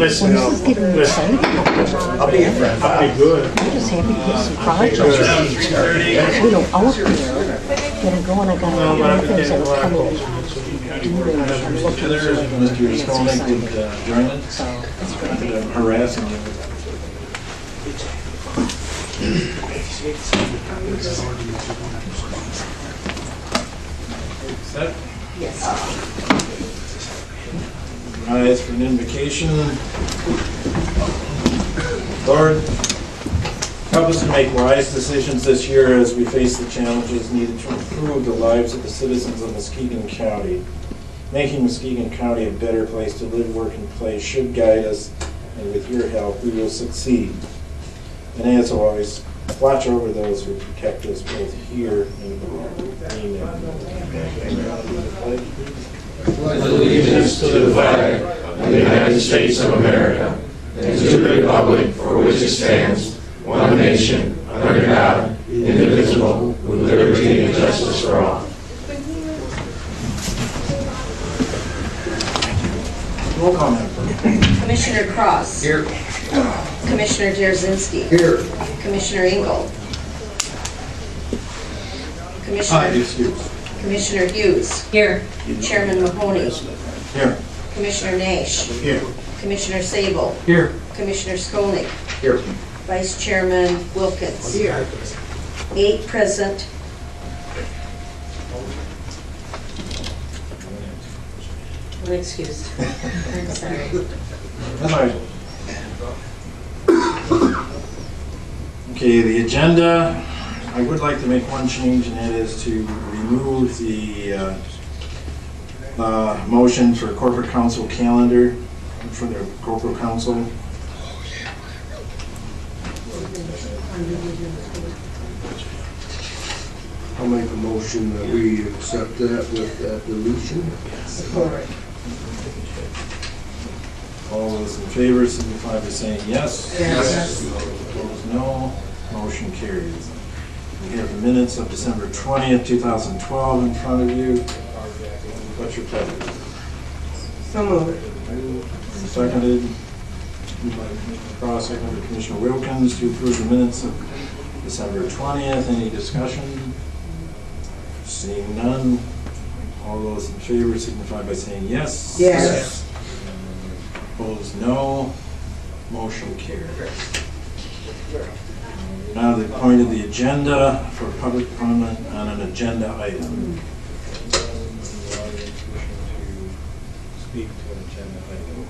Listen, Well, this is getting exciting. I'll be your friend. I'll be good. I'm just happy to get some projects. You know, out there that are going. I got a lot of things that are coming. I'm looking for Mr. Skolnick would join us. So that's great. Harassing you. Set. Yes. Rise for an invocation. Lord, help us to make wise decisions this year as we face the challenges needed to improve the lives of the citizens of Muskegon County. Making Muskegon County a better place to live, work, and play should guide us, and with your help, we will succeed. And as always, watch over those who protect us both here and abroad. Amen. Pledge allegiance to the flag of the United States of America and to the republic for which it stands, one nation, under God, indivisible, with liberty and justice for all. Roll call, Madam Clerk. Commissioner Cross. Here. Commissioner Jarzynski. Here. Commissioner Engel. Commissioner Hughes. Here. Chairman Mahoney. Here. Commissioner Nash. Here. Commissioner Sable. Here. Commissioner Skolnick. Here. Vice Chairman Wilkins. Here. 8 present. One excused. I'm sorry. That's all right. Okay, the agenda, I would like to make one change, and that is to remove the motion for corporate council calendar for the corporate council. I'll make a motion that we accept that with that deletion. All those in favor signify by saying yes. Yes. Opposed, no. Motion carries. We have the minutes of December 20th, 2012 in front of you. What's your pleasure? So moved. Seconded. Cross, seconded by Commissioner Wilkins to approve the minutes of December 20th. Any discussion? Seeing none. All those in favor signify by saying yes. Yes. Opposed, no. Motion carries. Now the point of the agenda for public comment on an agenda item. Speak to an agenda item.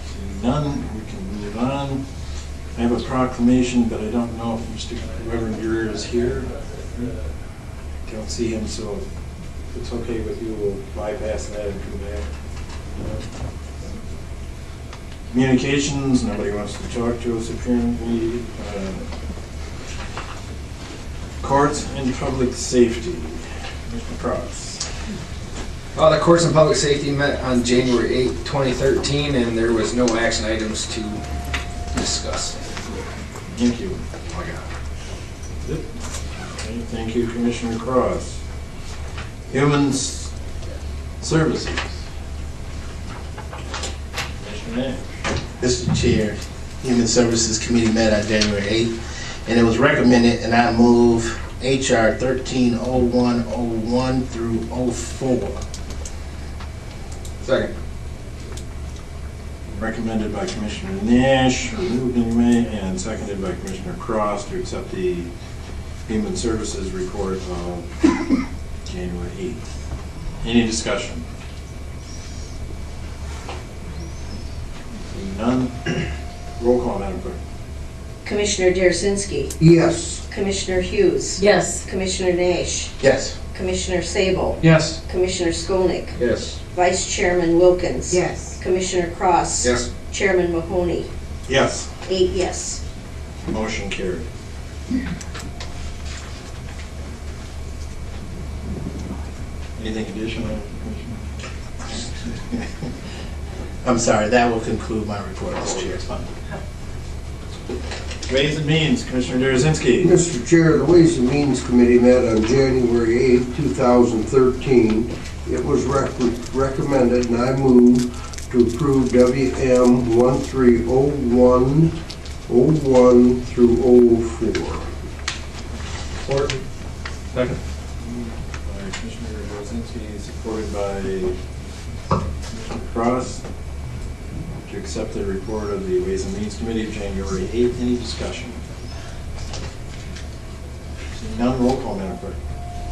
Seeing none, we can move on. I have a proclamation, but I don't know if Mr. Reverend Greer is here. Don't see him, so if it's okay with you, we'll bypass that and come back. Communications, nobody wants to talk to us apparently. Courts and public safety. Mr. Cross. The Courts and Public Safety met on January 8, 2013, and there was no action items to discuss. Thank you. Good. Okay, thank you, Commissioner Cross. Human Services. Commissioner Nash. Mr. Chair, Human Services Committee met on January 8th, and it was recommended, and I move HR 130101 through 04. Second. Recommended by Commissioner Nash, or moved anyway, and seconded by Commissioner Cross to accept the Human Services report of January 8th. Any discussion? Seeing none. Roll call, Madam Clerk. Commissioner Jarzynski. Yes. Commissioner Hughes. Yes. Commissioner Nash. Yes. Commissioner Sable. Yes. Commissioner Skolnick. Yes. Vice Chairman Wilkins. Yes. Commissioner Cross. Yes. Chairman Mahoney. Yes. 8 yes. Motion carried. Anything additional, Commissioner? I'm sorry, that will conclude my report, Mr. Chair. Ways and Means, Commissioner Jarzynski. Mr. Chair, the Ways and Means Committee met on January 8, 2013. it was recommended, and I move to approve WM 1301 through 04. Support. Second. By Commissioner Rosinski, supported by Commissioner Cross, to accept the report of the Ways and Means Committee of January 8th. Any discussion? Seeing none, roll call, Madam Clerk.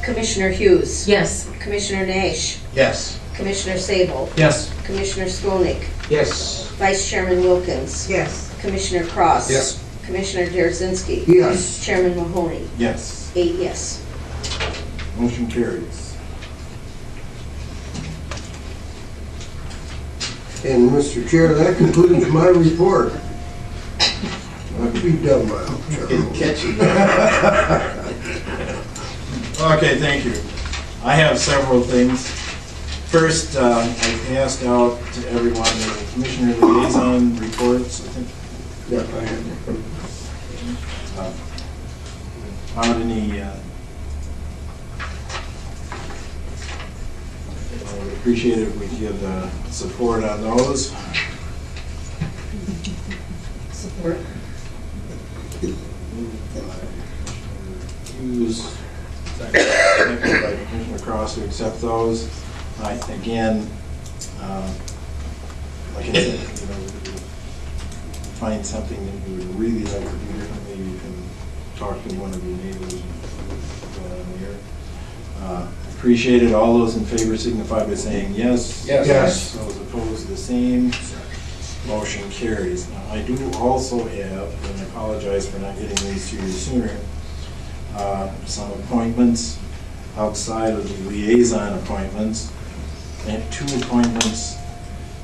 Commissioner Hughes. Yes. Commissioner Nash. Yes. Commissioner Sable. Yes. Commissioner Skolnick. Yes. Vice Chairman Wilkins. Yes. Commissioner Cross. Yes. Commissioner Derzinski. Yes. Chairman Mahoney. Yes. 8 yes. Motion carries. And Mr. Chair, that concludes my report. I could be done by now, Chairman. Catch it. Okay, thank you. I have several things. First, I passed out to everyone the Commissioner Liaison reports. I think Yeah, I have. out any, I would appreciate it if we could support on those. Support. Hughes, second by Commissioner Cross to accept those. Again, like I said, find something that you would really like to do differently, you can talk to one of your neighbors and go on here. Appreciate it. All those in favor signify by saying yes. Yes. Those opposed, the same. Motion carries. Now, I do also have, and I apologize for not getting these to you sooner, some appointments outside of the liaison appointments. I have 2 appointments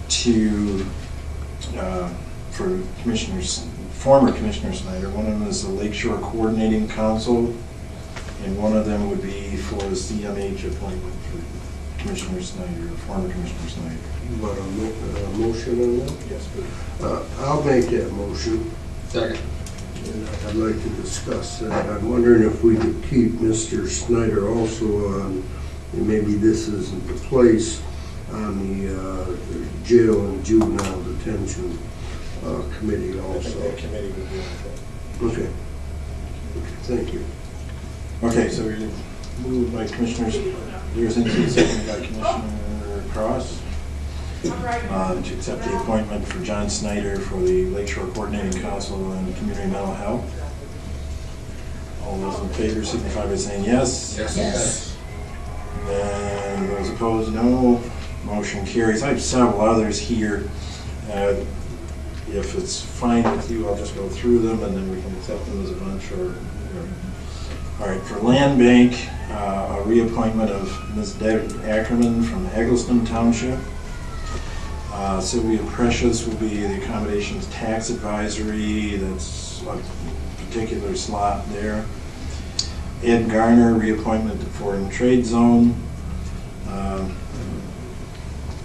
to, for commissioners, former Commissioner Snyder. One of them is the Lakeshore Coordinating Council, and one of them would be for the CMH appointment for Commissioner Snyder, former Commissioner Snyder. You want a motion on that? Yes, please. I'll make that motion, Second. and I'd like to discuss that. I'm wondering if we could keep Mr. Snyder also on, and maybe this isn't the place, on the jail and juvenile detention committee I think also. that committee would do that. Okay. Thank you. Okay, so we moved by Commissioner Derzinski, seconded by Commissioner Cross, to accept the appointment for John Snyder for the Lakeshore Coordinating Council and Community Mental Health. All those in favor signify by saying yes. Yes. And those opposed, no. Motion carries. I have several others here. If it's fine with you, I'll just go through them and then we can accept them as a bunch or. All right, for Land Bank, a reappointment of Ms. Deb Ackerman from Eggleston Township. Sylvia Precious will be the Accommodations Tax Advisory. That's a particular slot there. Ed Garner, reappointment to Foreign Trade Zone.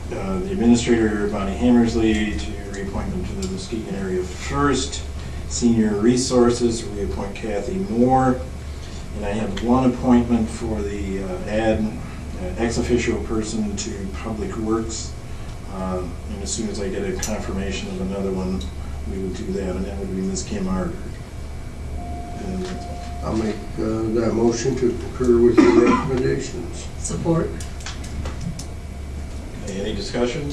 The Administrator, Bonnie Hammersley, to reappointment to the Muskegon Area First. Senior Resources, reappoint Kathy Moore. And I have one appointment for the ex officio person to Public Works. And as soon as I get a confirmation of another one, we would do that, and that would be Ms. Kim Ardert. And I'll make that motion to concur with your recommendations. Support. okay, any discussion?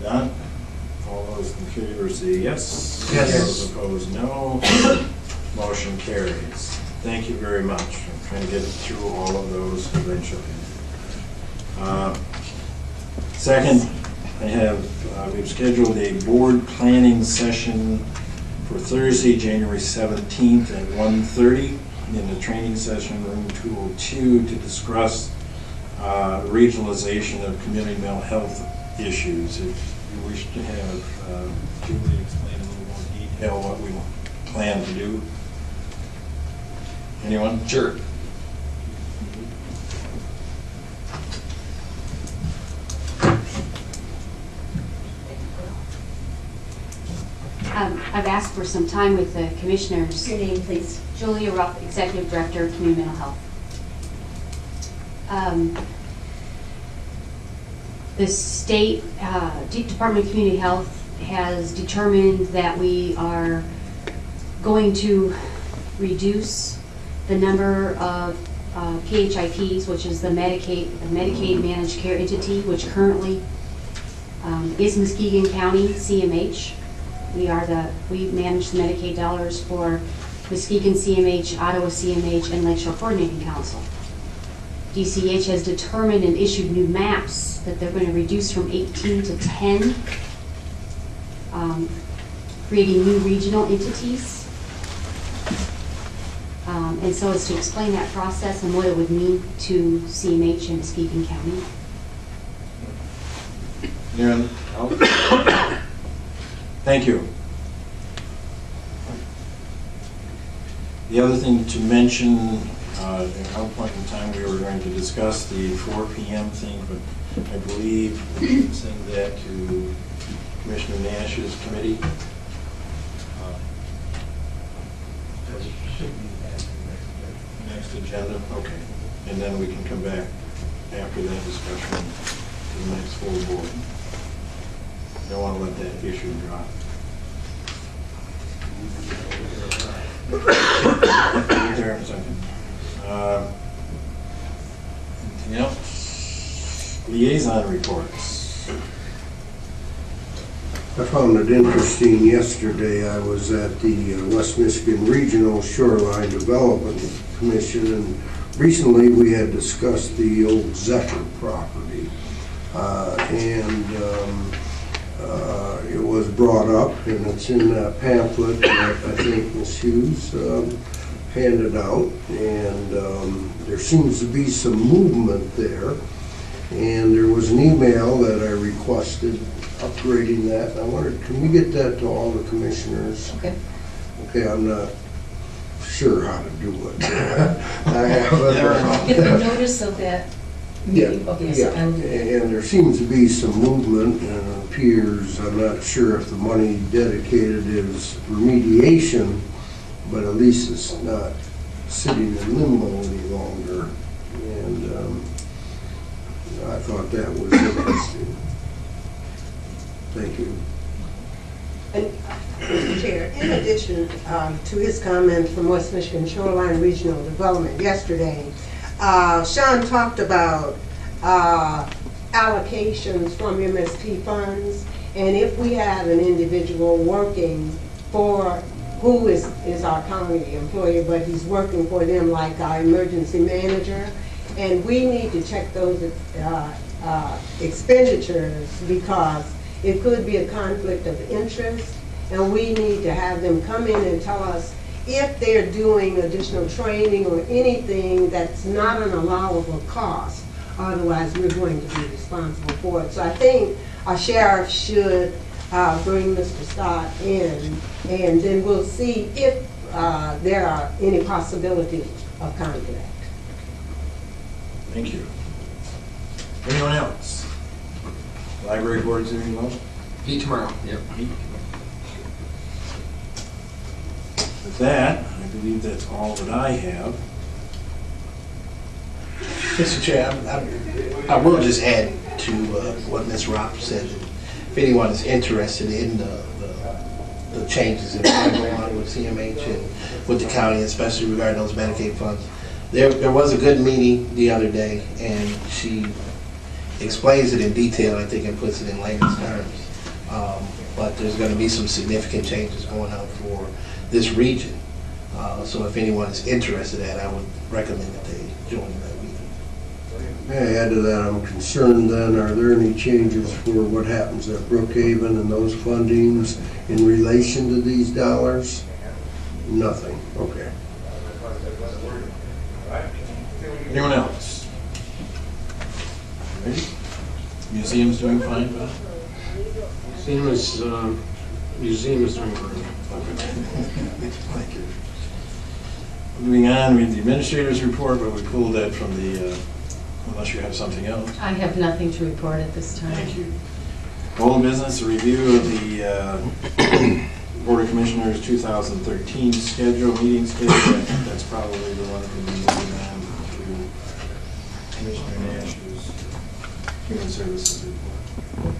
None? All those in favor say yes. Yes. Those opposed, no. Motion carries. Thank you very much. I'm trying to get through all of those eventually. Second, we've scheduled a board planning session for Thursday, January 17th at 1:30 in the training session, room 202, to discuss regionalization of community mental health issues. If you wish to have Julie explain in a little more detail what we plan to do. Anyone? Sure. I've asked for some time with the commissioners. Your name, please. Julia Rupp, Executive Director, Community Mental Health. The state Department of Community Health has determined that we are going to reduce the number of PHIPs, which is the Medicaid Managed Care Entity, which currently is Muskegon County CMH. We manage the Medicaid dollars for Muskegon CMH, Ottawa CMH, and Lakeshore Coordinating Council. DCH has determined and issued new maps that they're going to reduce from 18 to 10, creating new regional entities. And so it's to explain that process and what it would mean to CMH in Muskegon County. Thank you. The other thing to mention, at one point in time we were going to discuss the 4 p.m. thing, but I believe we can send that to Commissioner Nash's committee. Next agenda, okay. And then we can come back after that discussion to the next full board. Don't want to let that issue drop. There in a second. Anything else? Liaison reports. I found it interesting yesterday. I was at the West Michigan Regional Shoreline Development Commission, and recently we had discussed the old Zecker property. It was brought up, and it's in that pamphlet that I think Ms. Hughes handed out, and there seems to be some movement there. And there was an email that I requested upgrading that. I wondered, can we get that to all the commissioners? Okay. Okay, I'm not sure how to do it. I have Get the notice of that meeting. Okay, yeah. so And there seems to be some movement, and it appears, I'm not sure if the money dedicated is remediation, but at least it's not sitting in limbo any longer. And I thought that was interesting. Thank you. And, Mr. Chair, in addition to his comment from West Michigan Shoreline Regional Development yesterday, Sean talked about allocations from MSP funds, and if we have an individual working for who is our county employee, but he's working for them like our emergency manager, and we need to check those expenditures because it could be a conflict of interest, and we need to have them come in and tell us if they're doing additional training or anything that's not an allowable cost. Otherwise, we're going to be responsible for it. So I think our sheriff should bring Mr. Scott in, and then we'll see if there are any possibilities of conflict. Thank you. Anyone else? Library board's hearing vote? Meet tomorrow, yep. With that, I believe that's all that I have. Mr. Chair, I will just add to what Ms. Ropp said. If anyone is interested in the changes that are going on with CMH and with the county, especially regarding those Medicaid funds, there was a good meeting the other day, and she explains it in detail, I think, and puts it in layman's terms. But there's going to be some significant changes going on for this region. So if anyone is interested in that, I would recommend that they join that meeting. May I add to that, I'm concerned then, are there any changes for what happens at Brookhaven and those fundings in relation to these dollars? Nothing, okay. Anyone else? Ready? Museum's doing fine, Bob? Museum is doing great. Thank you. Moving on, we have the administrator's report, but we pulled that from the, unless you have something else. I have nothing to report at this time. Thank you. Old business, a review of the Board of Commissioners 2013 schedule, meeting schedule. I think that's probably the one that we need to Commissioner Nash's Human Services report.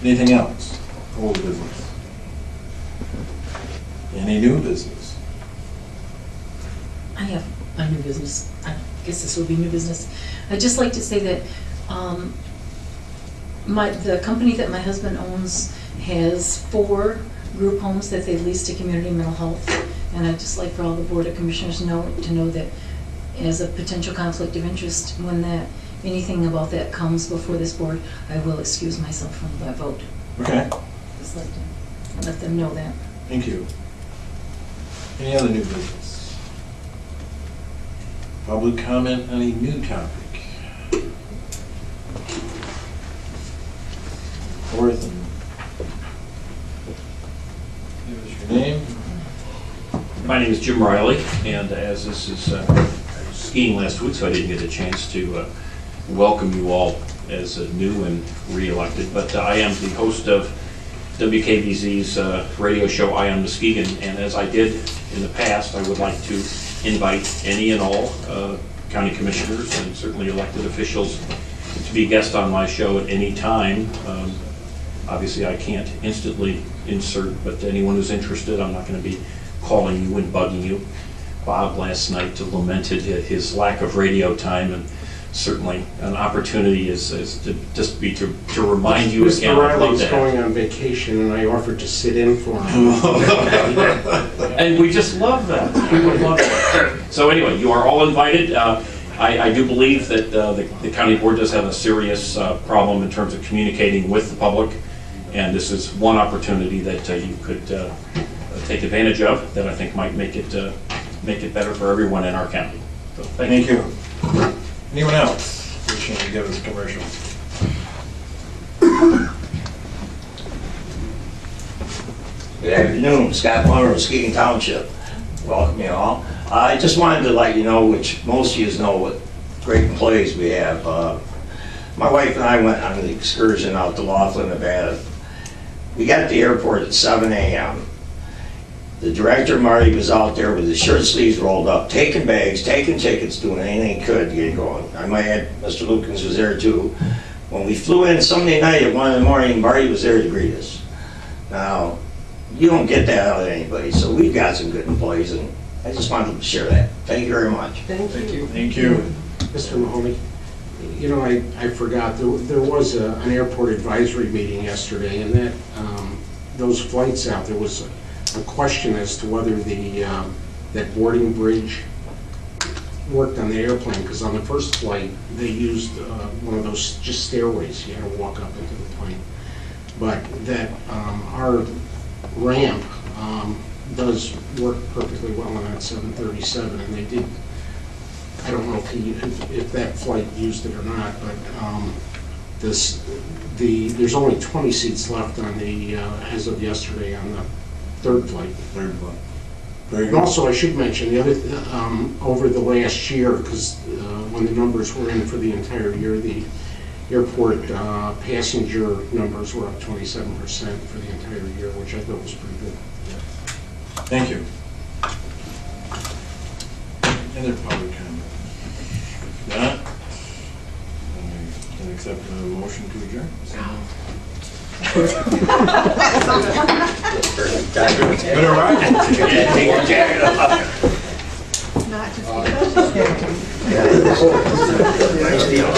Anything else? Old business? Any new business? I have a new business. I guess this would be new business. I'd just like to say that the company that my husband owns has 4 group homes that they lease to community mental health. And I'd just like for all the Board of Commissioners to know that as a potential conflict of interest, when anything about that comes before this board, I will excuse myself from that vote. Okay, Just let them know that. thank you. Any other new business? Public comment on a new topic? Fourth, and give us your name. My name is Jim Riley, and as this is skiing last week, so I didn't get a chance to welcome you all as new and re-elected, but I am the host of WKBZ's radio show, Eye on Muskegon, and as I did in the past, I would like to invite any and all county commissioners and certainly elected officials to be guests on my show at any time. Obviously, I can't instantly insert, but anyone who's interested, I'm not going to be calling you and bugging you. Bob last night lamented his lack of radio time, and certainly an opportunity is to just be to remind you again. Mr. Riley's going on vacation, and I offered to sit in for him. And we just love that. We love that. So anyway, you are all invited. I do believe that the county board does have a serious problem in terms of communicating with the public, and this is one opportunity that you could take advantage of that I think might make it better for everyone in our county. So thank you. Anyone else wishing to give us a commercial? Good afternoon, Scott Plummer, Muskegon Township. Welcome you all. I just wanted to let you know, which most of you know, what great employees we have. My wife and I went on an excursion out to Laughlin, Nevada. We got to the airport at 7 a.m. The director, Marty, was out there with his shirt sleeves rolled up, taking bags, taking tickets, doing anything he could to get going. I might add, Mr. Lukens was there too. When we flew in Sunday night at 1 in the morning, Marty was there to greet us. Now, you don't get that out of anybody, so we've got some good employees, and I just wanted to share that. Thank you very much. Thank you. Thank you. Mr. Mahoney, you know, I forgot, there was an airport advisory meeting yesterday, and that those flights out, there was a question as to whether that boarding bridge worked on the airplane, because on the first flight, they used one of those just stairways. You had to walk up into the plane. But that our ramp does work perfectly well on that 737, and they did, I don't know if that flight used it or not, but there's only 20 seats left on the, as of yesterday, on the third flight. Very And good. also, I should mention, the other, over the last year, because when the numbers were in for the entire year, the airport passenger numbers were up 27% for the entire year, which I thought was pretty good. Thank you. Any other public comment? Not? I can accept a motion to adjourn. Good arrival. Take your jacket off. Not just Nice deal.